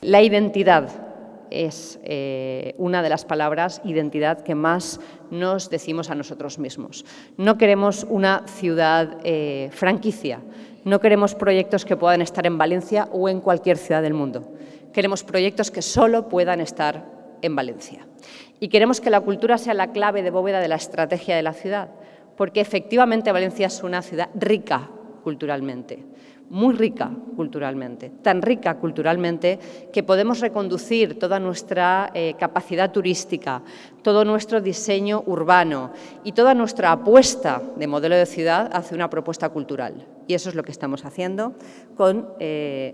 La identidad es una de las palabras identidad que más nos decimos a nosotros mismos. No queremos una ciudad franquicia, no queremos proyectos que puedan estar en Valencia o en cualquier ciudad del mundo. Queremos proyectos que solo puedan estar en Valencia. Y queremos que la cultura sea la clave de bóveda de la estrategia de la ciudad, porque efectivamente Valencia es una ciudad rica culturalmente, muy rica culturalmente, tan rica culturalmente que podemos reconducir toda nuestra capacidad turística, todo nuestro diseño urbano y toda nuestra apuesta de modelo de ciudad hacia una propuesta cultural. Y eso es lo que estamos haciendo con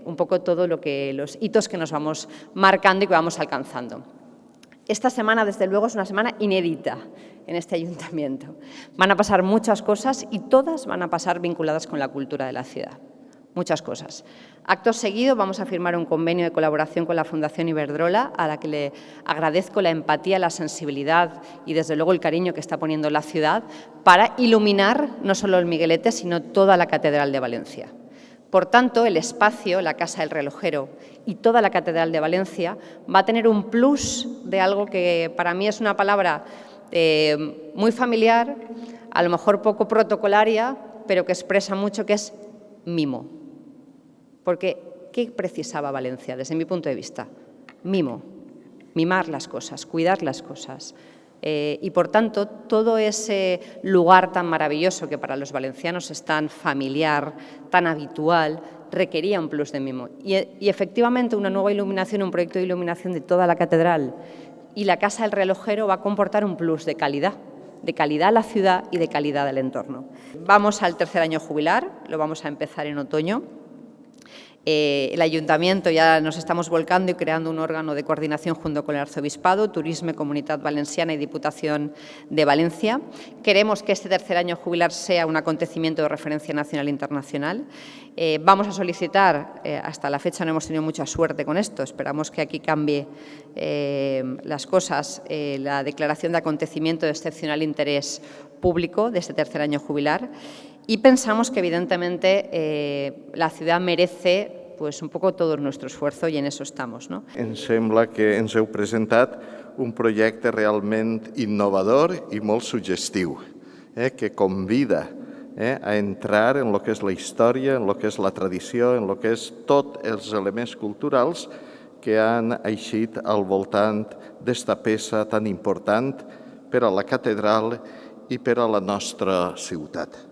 un poco todo lo que los hitos que nos vamos marcando y que vamos alcanzando. Esta semana, desde luego, es una semana inédita en este ayuntamiento. Van a pasar muchas cosas y todas van a pasar vinculadas con la cultura de la ciudad. Muchas cosas. Acto seguido vamos a firmar un convenio de colaboración con la Fundación Iberdrola, a la que le agradezco la empatía, la sensibilidad y desde luego el cariño que está poniendo la ciudad para iluminar no solo el Miguelete, sino toda la Catedral de Valencia. Por tanto, el espacio, la Casa del Relojero y toda la Catedral de Valencia va a tener un plus de algo que para mí es una palabra muy familiar, a lo mejor poco protocolaria, pero que expresa mucho, que es mimo. Porque, ¿qué precisaba Valencia desde mi punto de vista? Mimo, mimar las cosas, cuidar las cosas. Y, por tanto, todo ese lugar tan maravilloso que para los valencianos es tan familiar, tan habitual, requería un plus de mimo. Y efectivamente, una nueva iluminación, un proyecto de iluminación de toda la catedral y la Casa del Relojero va a comportar un plus de calidad a la ciudad y de calidad al entorno. Vamos al tercer año jubilar, lo vamos a empezar en otoño. El Ayuntamiento ya nos estamos volcando y creando un órgano de coordinación junto con el Arzobispado, Turisme, Comunitat Valenciana y Diputación de Valencia. Queremos que este tercer año jubilar sea un acontecimiento de referencia nacional e internacional. Vamos a solicitar, hasta la fecha no hemos tenido mucha suerte con esto, esperamos que aquí cambie las cosas, la declaración de acontecimiento de excepcional interés público de este tercer año jubilar. Y pensamos que, evidentemente, la ciudad merece un poco todo nuestro esfuerzo i en eso estamos. No? Ens sembla que ens heu presentat un projecte realment innovador i molt suggestiu, que convida a entrar en el que és la història, en el que és la tradició, en el que és tots els elements culturals que han eixit al voltant d'esta peça tan important per a la catedral i per a la nostra ciutat.